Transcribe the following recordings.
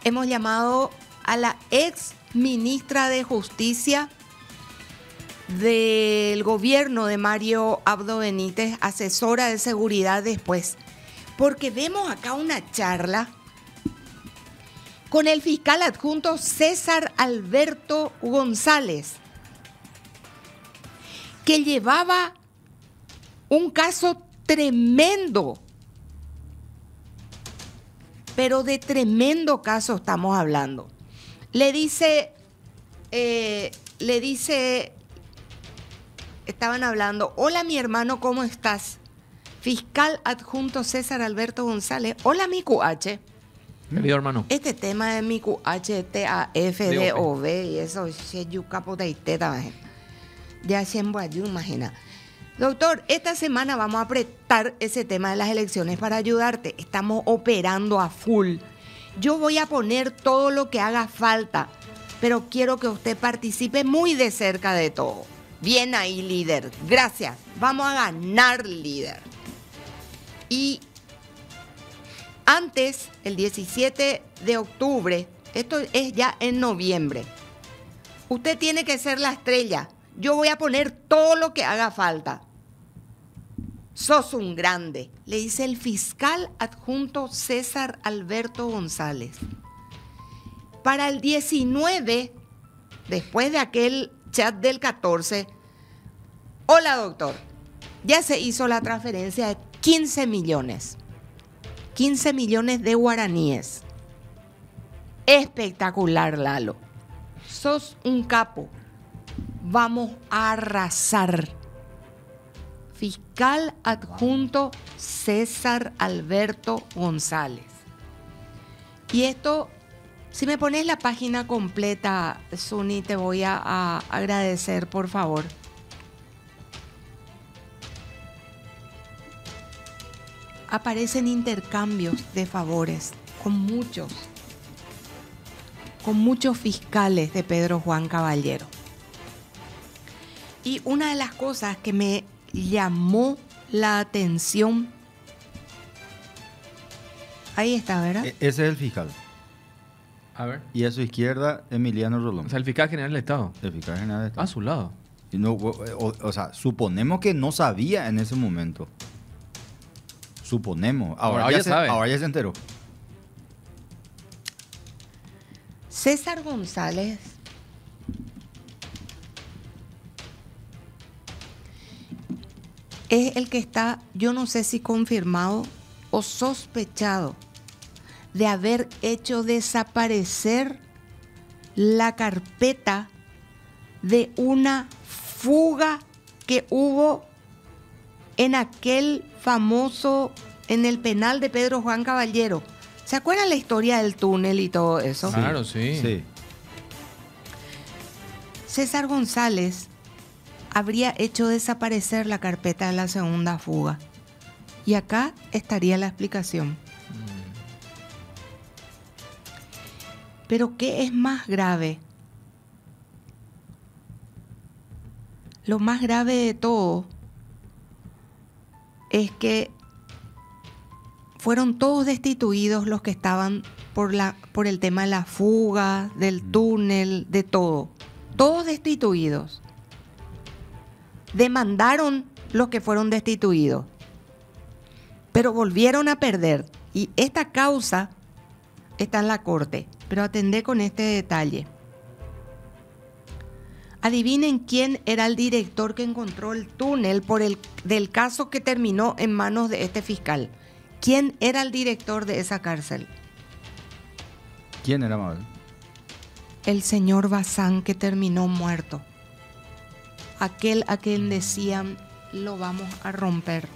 hemos llamado a la ex ministra de Justicia del gobierno de Mario Abdo Benítez, asesora de seguridad después, porque vemos acá una charla con el fiscal adjunto César Alberto González, que llevaba un caso tremendo, pero de tremendo caso estamos hablando. Le dice, estaban hablando, hola mi hermano, ¿cómo estás? Fiscal adjunto César Alberto González, hola mi QH. Querido hermano. Este tema de mi QH, TAFDOV y eso, ya se imagina. Doctor, esta semana vamos a apretar ese tema de las elecciones para ayudarte. Estamos operando a full. Yo voy a poner todo lo que haga falta, pero quiero que usted participe muy de cerca de todo. Bien ahí, líder. Gracias. Vamos a ganar, líder. Y antes, el 17 de octubre, esto es ya en noviembre, usted tiene que ser la estrella. Yo voy a poner todo lo que haga falta. Sos un grande, le dice el fiscal adjunto César Alberto González. Para el 19, después de aquel chat del 14, hola doctor, ya se hizo la transferencia de 15 millones. 15 millones de guaraníes. Espectacular, Lalo. Sos un capo. Vamos a arrasar. Fiscal adjunto César Alberto González. Y esto, si me pones la página completa, Suni, te voy a agradecer, por favor. Aparecen intercambios de favores con muchos fiscales de Pedro Juan Caballero. Y una de las cosas que me llamó la atención, ahí está, ¿verdad? Ese es el fiscal. A ver. Y a su izquierda, Emiliano Rolón. O sea, el fiscal general del Estado. El fiscal general del Estado. A su lado. Y no, o sea, suponemos que no sabía en ese momento. Suponemos. Ahora ya sabe. Ahora ya se enteró. César González es el que está, yo no sé si confirmado o sospechado de haber hecho desaparecer la carpeta de una fuga que hubo en aquel famoso, en el penal de Pedro Juan Caballero. ¿Se acuerdan la historia del túnel y todo eso? Claro, sí. César González habría hecho desaparecer la carpeta de la segunda fuga. Y acá estaría la explicación. Pero ¿qué es más grave? Lo más grave de todo es que fueron todos destituidos los que estaban por el tema de la fuga, del túnel, de todo. Todos destituidos. Demandaron los que fueron destituidos, pero volvieron a perder. Y esta causa está en la corte, pero atendé con este detalle. Adivinen quién era el director que encontró el túnel del caso que terminó en manos de este fiscal. ¿Quién era el director de esa cárcel? ¿Quién era, Mabel? El señor Bazán, que terminó muerto. Aquel a quien decían, lo vamos a romper.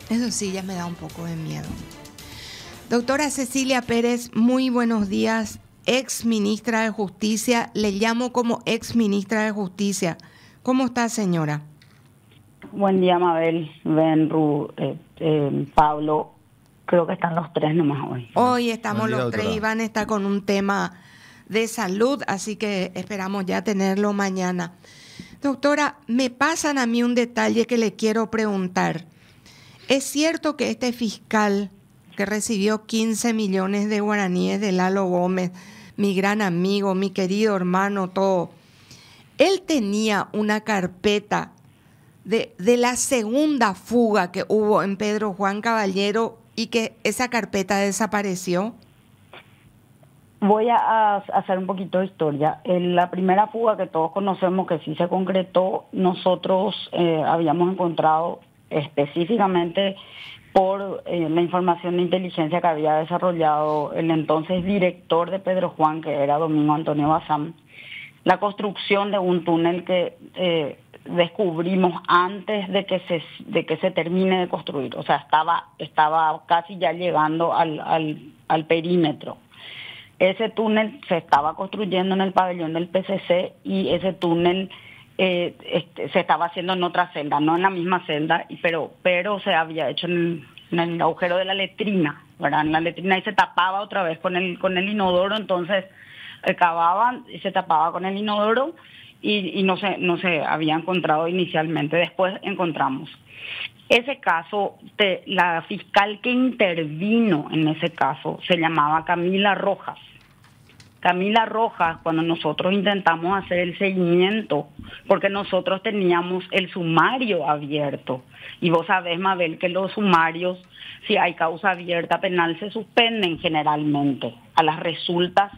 Eso sí, ya me da un poco de miedo. Doctora Cecilia Pérez, muy buenos días. Ex ministra de Justicia, le llamo como ex ministra de Justicia. ¿Cómo está, señora? Buen día, Mabel, Benru, Pablo. Creo que están los tres nomás hoy. Hoy estamos Buen día, los tres. doctora. Iván está con un tema de salud, así que esperamos ya tenerlo mañana. Doctora, me pasan a mí un detalle que le quiero preguntar. ¿Es cierto que este fiscal que recibió 15 millones de guaraníes de Lalo Gómez, mi gran amigo, mi querido hermano, todo. Él tenía una carpeta de la segunda fuga que hubo en Pedro Juan Caballero y que esa carpeta desapareció. Voy a hacer un poquito de historia. En la primera fuga que todos conocemos que sí se concretó, nosotros habíamos encontrado específicamente por la información de inteligencia que había desarrollado el entonces director de Pedro Juan, que era Domingo Antonio Bazán, la construcción de un túnel que descubrimos antes de que se termine de construir. O sea, estaba casi ya llegando al perímetro. Ese túnel se estaba construyendo en el pabellón del PCC y ese túnel se estaba haciendo en otra celda, no en la misma celda, pero se había hecho en el agujero de la letrina, ¿verdad? En la letrina y se tapaba otra vez con el inodoro, entonces cavaban y se tapaba con el inodoro y no se había encontrado inicialmente. Después encontramos. Ese caso, la fiscal que intervino en ese caso se llamaba Camila Rojas. Camila Rojas, cuando nosotros intentamos hacer el seguimiento, porque nosotros teníamos el sumario abierto, y vos sabés, Mabel, que los sumarios, si hay causa abierta penal, se suspenden generalmente a las resultas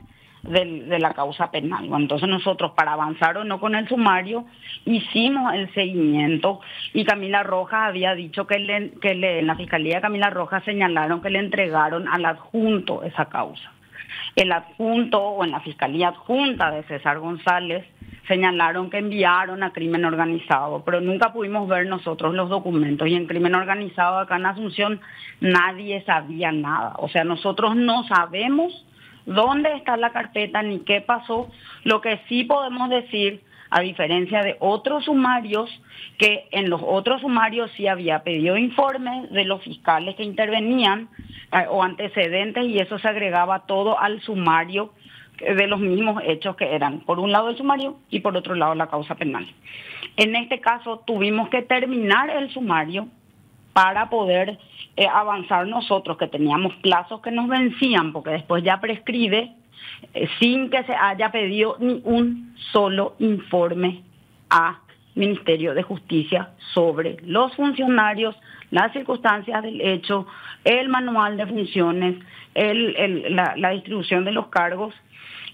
de la causa penal. Bueno, entonces nosotros, para avanzar o no con el sumario, hicimos el seguimiento y Camila Rojas había dicho que en la Fiscalía de Camila Rojas señalaron que le entregaron al adjunto esa causa. El adjunto o en la Fiscalía Adjunta de César González señalaron que enviaron a crimen organizado, pero nunca pudimos ver nosotros los documentos y en crimen organizado acá en Asunción nadie sabía nada. O sea, nosotros no sabemos dónde está la carpeta ni qué pasó. Lo que sí podemos decir, a diferencia de otros sumarios, que en los otros sumarios sí había pedido informes de los fiscales que intervenían o antecedentes y eso se agregaba todo al sumario de los mismos hechos que eran, por un lado el sumario y por otro lado la causa penal. En este caso tuvimos que terminar el sumario para poder avanzar nosotros, que teníamos plazos que nos vencían, porque después ya prescribe, sin que se haya pedido ni un solo informe a Ministerio de Justicia sobre los funcionarios, las circunstancias del hecho, el manual de funciones, la distribución de los cargos,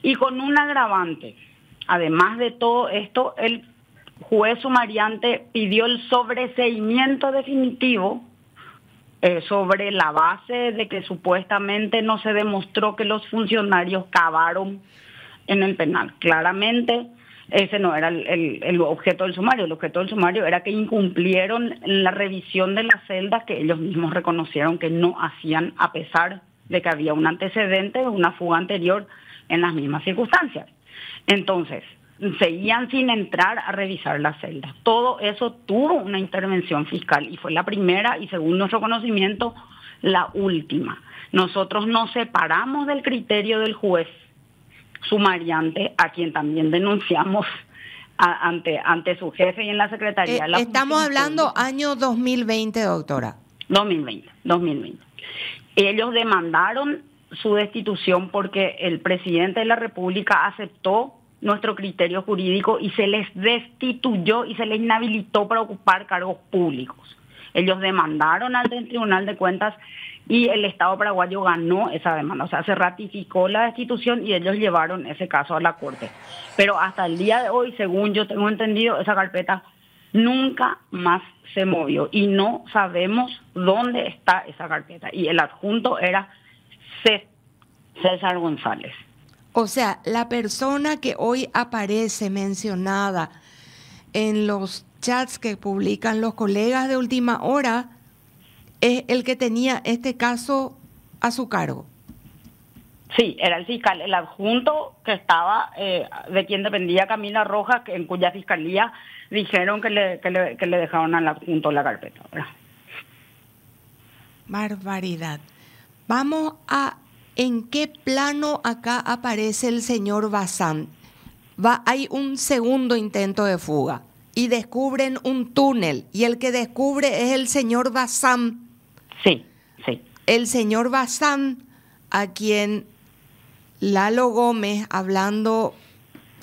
y con un agravante. Además de todo esto, el juez sumariante pidió el sobreseimiento definitivo sobre la base de que supuestamente no se demostró que los funcionarios cavaron en el penal. Claramente ese no era el objeto del sumario. El objeto del sumario era que incumplieron la revisión de las celdas que ellos mismos reconocieron que no hacían, a pesar de que había un antecedente de una fuga anterior en las mismas circunstancias. Entonces, seguían sin entrar a revisar las celdas. Todo eso tuvo una intervención fiscal y fue la primera y, según nuestro conocimiento, la última. Nosotros nos separamos del criterio del juez sumariante, a quien también denunciamos ante su jefe y en la Secretaría. Estamos hablando año 2020, doctora. 2020. Ellos demandaron su destitución porque el presidente de la República aceptó nuestro criterio jurídico y se les destituyó y se les inhabilitó para ocupar cargos públicos. Ellos demandaron ante el Tribunal de Cuentas y el Estado paraguayo ganó esa demanda. O sea, se ratificó la destitución y ellos llevaron ese caso a la Corte. Pero hasta el día de hoy, según yo tengo entendido, esa carpeta nunca más se movió y no sabemos dónde está esa carpeta. Y el adjunto era César González. O sea, la persona que hoy aparece mencionada en los chats que publican los colegas de Última Hora es el que tenía este caso a su cargo. Sí, era el fiscal, el adjunto que estaba, de quien dependía Camila Rojas, en cuya fiscalía dijeron que le dejaron al adjunto la carpeta, ¿verdad? Barbaridad. Vamos a... ¿En qué plano acá aparece el señor Bazán? Hay un segundo intento de fuga y descubren un túnel y el que descubre es el señor Bazán. Sí. el señor Bazán, a quien Lalo Gómez, hablando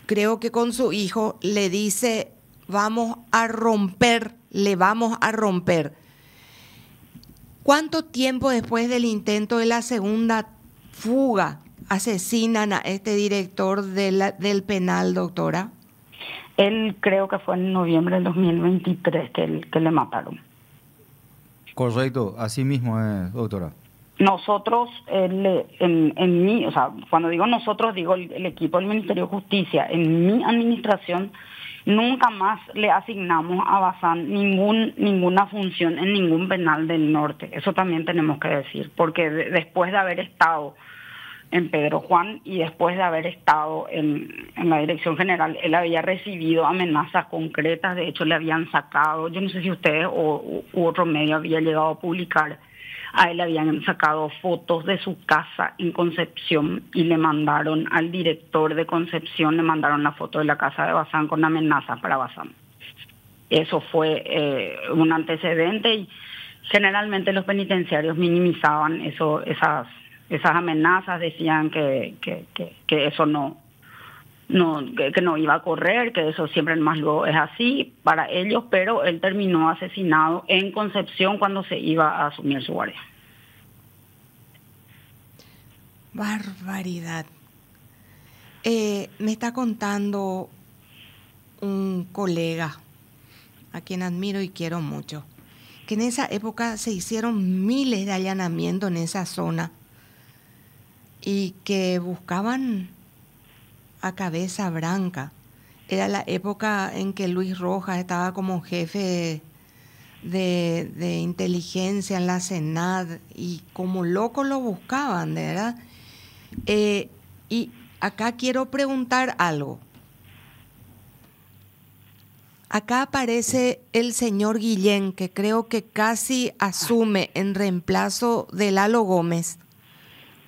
creo que con su hijo, le dice, le vamos a romper. ¿Cuánto tiempo después del intento de la segunda fuga asesinan a este director del penal, doctora? Él creo que fue en noviembre del 2023 que le mataron. Correcto, así mismo es, doctora. Nosotros, o sea, cuando digo nosotros, digo el equipo del Ministerio de Justicia, en mi administración nunca más le asignamos a Bazán ninguna función en ningún penal del norte. Eso también tenemos que decir, porque después de haber estado en Pedro Juan y después de haber estado en la Dirección General, él había recibido amenazas concretas. De hecho, le habían sacado, yo no sé si ustedes u otro medio había llegado a publicar, a él le habían sacado fotos de su casa en Concepción y le mandaron al director de Concepción, le mandaron la foto de la casa de Bazán con amenazas para Bazán. Eso fue un antecedente y generalmente los penitenciarios minimizaban esas amenazas, decían que eso que no iba a correr, que eso siempre más luego es así para ellos, pero él terminó asesinado en Concepción cuando se iba a asumir su guardia. Barbaridad. Me está contando un colega a quien admiro y quiero mucho, que en esa época se hicieron miles de allanamientos en esa zona y que buscaban a Cabeza Branca. Era la época en que Luis Rojas estaba como jefe de inteligencia en la Senad y como locos lo buscaban, ¿verdad? Y acá quiero preguntar algo. Acá aparece el señor Guillén, que creo que casi asume en reemplazo de Lalo Gómez.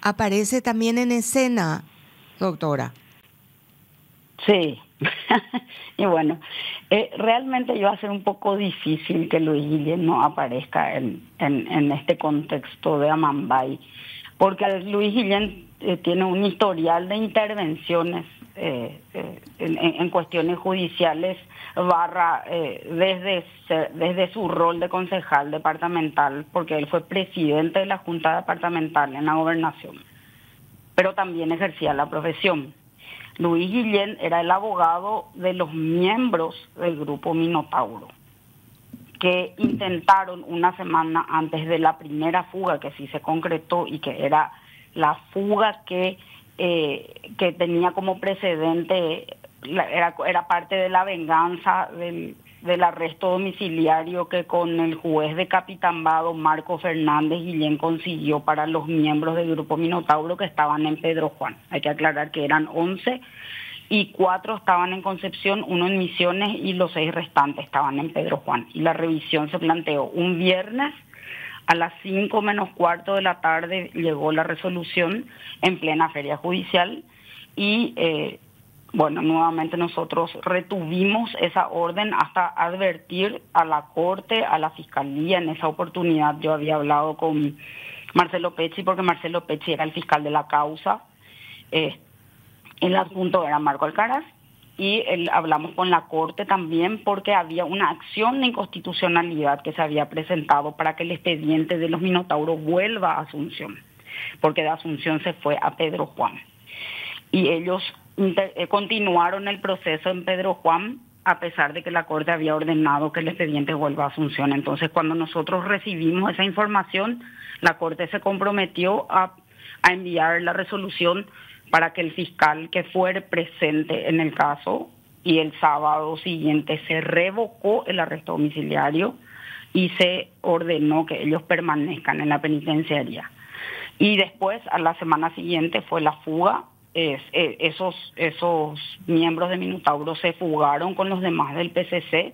¿Aparece también en escena, doctora? Sí, y bueno, realmente iba a ser un poco difícil que Luis Guillén no aparezca en este contexto de Amambay, porque Luis Guillén tiene un historial de intervenciones en cuestiones judiciales desde su rol de concejal departamental, porque él fue presidente de la Junta Departamental en la Gobernación, pero también ejercía la profesión. Luis Guillén era el abogado de los miembros del grupo Minotauro, que intentaron una semana antes de la primera fuga, que sí se concretó y que era la fuga que tenía como precedente, era parte de la venganza del arresto domiciliario que con el juez de Capitambado, Marco Fernández Guillén, consiguió para los miembros del grupo Minotauro que estaban en Pedro Juan. Hay que aclarar que eran 11 y 4 estaban en Concepción, 1 en Misiones y los 6 restantes estaban en Pedro Juan. Y la revisión se planteó un viernes a las 5 menos cuarto de la tarde, llegó la resolución en plena feria judicial y bueno, nuevamente nosotros retuvimos esa orden hasta advertir a la Corte, a la Fiscalía. En esa oportunidad yo había hablado con Marcelo Pecci, porque Marcelo Pecci era el fiscal de la causa, el adjunto era Marco Alcaraz, y hablamos con la Corte también porque había una acción de inconstitucionalidad que se había presentado para que el expediente de los Minotauros vuelva a Asunción, porque de Asunción se fue a Pedro Juan. Y ellos continuaron el proceso en Pedro Juan a pesar de que la Corte había ordenado que el expediente vuelva a Asunción. Entonces, cuando nosotros recibimos esa información, la Corte se comprometió a enviar la resolución para que el fiscal que fuera presente en el caso, y el sábado siguiente se revocó el arresto domiciliario y se ordenó que ellos permanezcan en la penitenciaría. Y después, a la semana siguiente, fue la fuga. Esos miembros de Minotauro se fugaron con los demás del PCC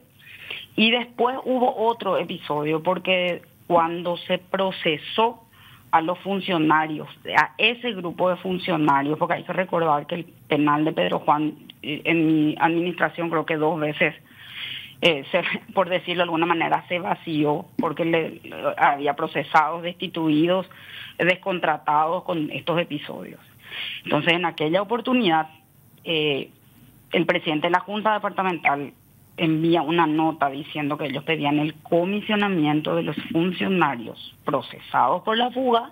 y después hubo otro episodio porque cuando se procesó a los funcionarios, a ese grupo de funcionarios, porque hay que recordar que el penal de Pedro Juan, en mi administración creo que 2 veces por decirlo de alguna manera, se vació porque había procesados, destituidos, descontratados con estos episodios. Entonces, en aquella oportunidad, el presidente de la Junta Departamental envía una nota diciendo que ellos pedían el comisionamiento de los funcionarios procesados por la fuga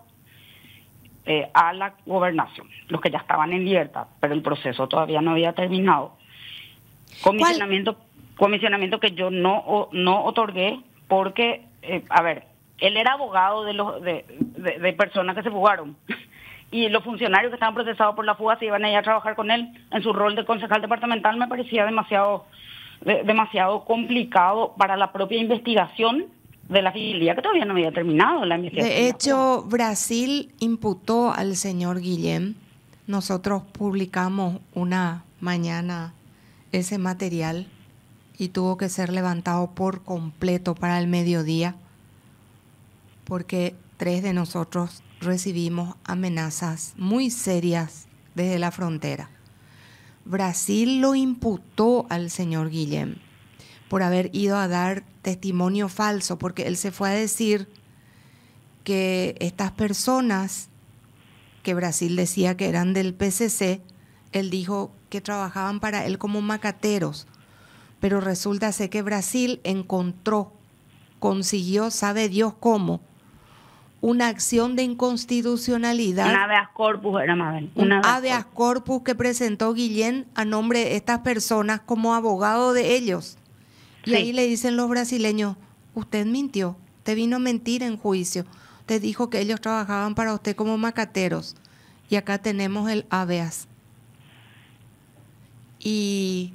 a la gobernación, los que ya estaban en libertad, pero el proceso todavía no había terminado. Comisionamiento que yo no otorgué porque, él era abogado de personas que se fugaron y los funcionarios que estaban procesados por la fuga se iban a ir a trabajar con él en su rol de concejal departamental. Me parecía demasiado complicado para la propia investigación de la Fiscalía, que todavía no había terminado la investigación. De hecho, Brasil imputó al señor Guillén. Nosotros publicamos una mañana ese material y tuvo que ser levantado por completo para el mediodía porque 3 de nosotros recibimos amenazas muy serias desde la frontera. Brasil lo imputó al señor Guillén por haber ido a dar testimonio falso, porque él se fue a decir que estas personas que Brasil decía que eran del PCC, él dijo que trabajaban para él como macateros, pero resulta ser que Brasil consiguió, sabe Dios cómo, una acción de inconstitucionalidad. Un habeas corpus, era Mabel. Un habeas corpus que presentó Guillén a nombre de estas personas como abogado de ellos. Y sí, ahí le dicen los brasileños, usted mintió, usted vino a mentir en juicio, usted dijo que ellos trabajaban para usted como macateros. Y acá tenemos el habeas. Y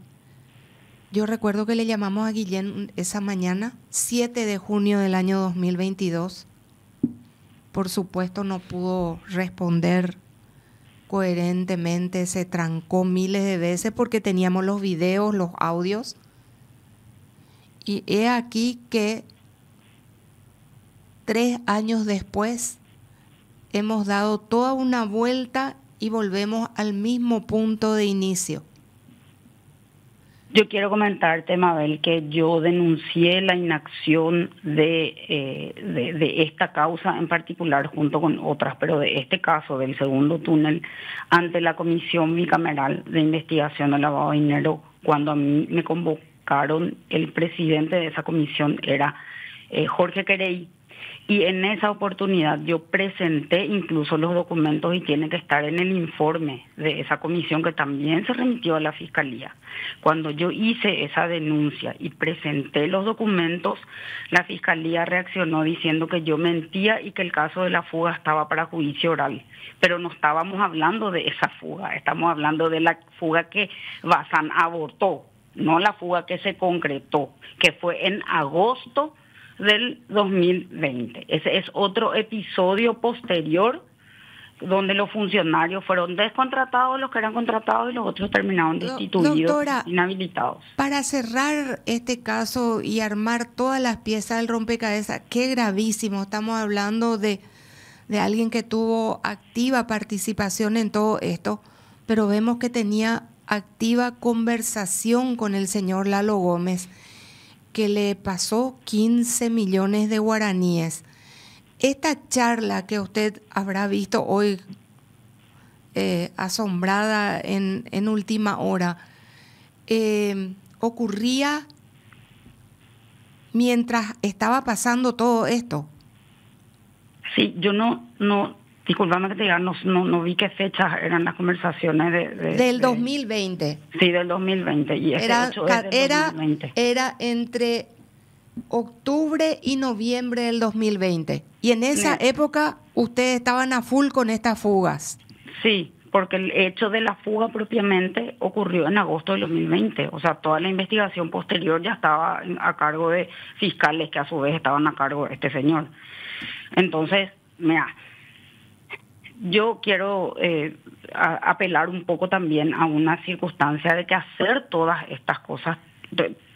yo recuerdo que le llamamos a Guillén esa mañana, 7 de junio del año 2022. Por supuesto no pudo responder coherentemente, se trancó miles de veces porque teníamos los videos, los audios. Y he aquí que 3 años después hemos dado toda una vuelta y volvemos al mismo punto de inicio. Yo quiero comentarte, Mabel, que yo denuncié la inacción de esta causa en particular junto con otras, pero de este caso del segundo túnel ante la Comisión Bicameral de Investigación del Lavado de Dinero. Cuando a mí me convocaron, el presidente de esa comisión era Jorge Querey. Y en esa oportunidad yo presenté incluso los documentos y tiene que estar en el informe de esa comisión que también se remitió a la Fiscalía. Cuando yo hice esa denuncia y presenté los documentos, la Fiscalía reaccionó diciendo que yo mentía y que el caso de la fuga estaba para juicio oral. Pero no estábamos hablando de esa fuga, estamos hablando de la fuga que Bazán abortó, no la fuga que se concretó, que fue en agosto del 2020. Ese es otro episodio posterior donde los funcionarios fueron descontratados, los que eran contratados, y los otros terminaron destituidos, doctora, inhabilitados. Para cerrar este caso y armar todas las piezas del rompecabezas, qué gravísimo, estamos hablando de alguien que tuvo activa participación en todo esto, pero vemos que tenía activa conversación con el señor Lalo Gómez, que le pasó 15 millones de guaraníes. Esta charla que usted habrá visto hoy, asombrada en última hora, ocurría mientras estaba pasando todo esto. Sí, yo disculpame que te diga, no vi qué fechas eran las conversaciones del 2020. Sí, del 2020. Y ese hecho es del 2020. Era entre octubre y noviembre del 2020. Y en esa época ustedes estaban a full con estas fugas. Sí, porque el hecho de la fuga propiamente ocurrió en agosto del 2020. O sea, toda la investigación posterior ya estaba a cargo de fiscales que a su vez estaban a cargo de este señor. Entonces, mira, yo quiero apelar un poco también a una circunstancia de que hacer todas estas cosas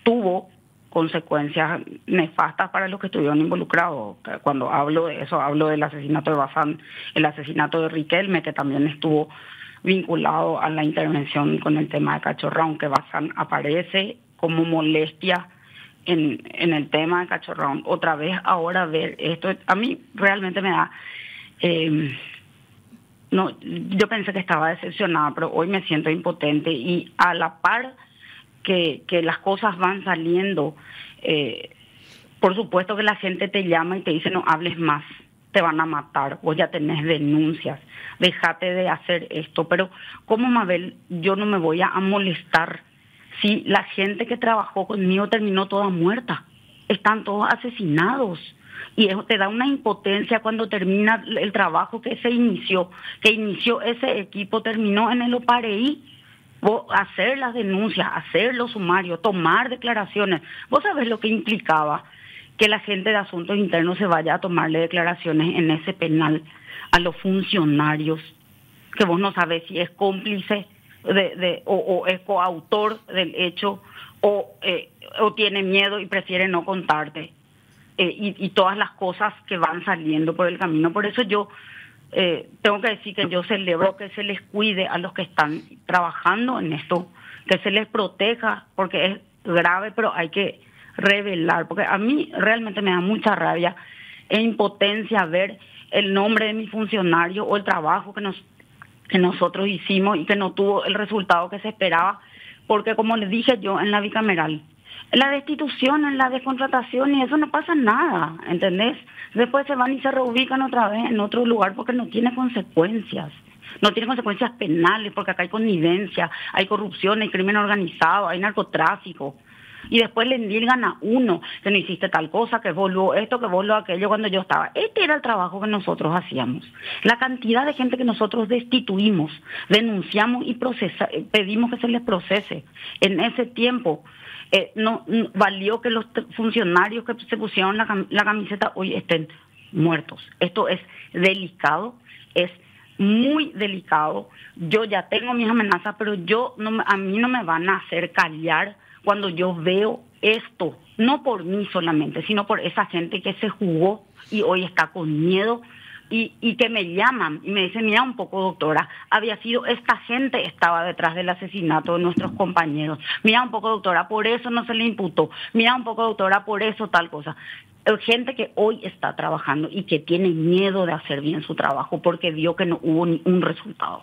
tuvo consecuencias nefastas para los que estuvieron involucrados. Cuando hablo de eso, hablo del asesinato de Bazán, el asesinato de Riquelme, que también estuvo vinculado a la intervención con el tema de Cachorra, aunque Bazán aparece como molestia en el tema de Cachorrón, otra vez ahora ver esto, a mí realmente me da... no, yo pensé que estaba decepcionada, pero hoy me siento impotente y a la par que las cosas van saliendo, por supuesto que la gente te llama y te dice no hables más, te van a matar, vos ya tenés denuncias, déjate de hacer esto, pero ¿cómo, Mabel, yo no me voy a molestar si la gente que trabajó conmigo terminó toda muerta? Están todos asesinados. Y eso te da una impotencia cuando termina el trabajo que inició ese equipo, terminó en el Opareí. Vos hacer las denuncias, hacer los sumarios, tomar declaraciones. Vos sabés lo que implicaba que la gente de asuntos internos se vaya a tomarle declaraciones en ese penal a los funcionarios, que vos no sabés si es cómplice o es coautor del hecho o tiene miedo y prefiere no contarte. Y todas las cosas que van saliendo por el camino. Por eso yo tengo que decir que yo celebro que se les cuide a los que están trabajando en esto, que se les proteja, porque es grave, pero hay que revelar, porque a mí realmente me da mucha rabia e impotencia ver el nombre de mi funcionario o el trabajo que nosotros hicimos y que no tuvo el resultado que se esperaba, porque como les dije yo en la bicameral, en la destitución, en la descontratación y eso no pasa nada, ¿entendés? Después se van y se reubican otra vez en otro lugar porque no tiene consecuencias. No tiene consecuencias penales porque acá hay connivencia, hay corrupción, hay crimen organizado, hay narcotráfico. Y después le endilgan a uno que no hiciste tal cosa, que vos lo esto, que vos lo aquello cuando yo estaba. Este era el trabajo que nosotros hacíamos. La cantidad de gente que nosotros destituimos, denunciamos y pedimos que se les procese. En ese tiempo no valió que los funcionarios que se pusieron la camiseta hoy estén muertos. Esto es delicado, es muy delicado. Yo ya tengo mis amenazas, pero a mí no me van a hacer callar cuando yo veo esto, no por mí solamente, sino por esa gente que se jugó y hoy está con miedo y que me llaman y me dicen, mira un poco, doctora, había sido esta gente estaba detrás del asesinato de nuestros compañeros. Mira un poco, doctora, por eso no se le imputó. Mira un poco, doctora, por eso tal cosa. Gente que hoy está trabajando y que tiene miedo de hacer bien su trabajo porque vio que no hubo ni un resultado.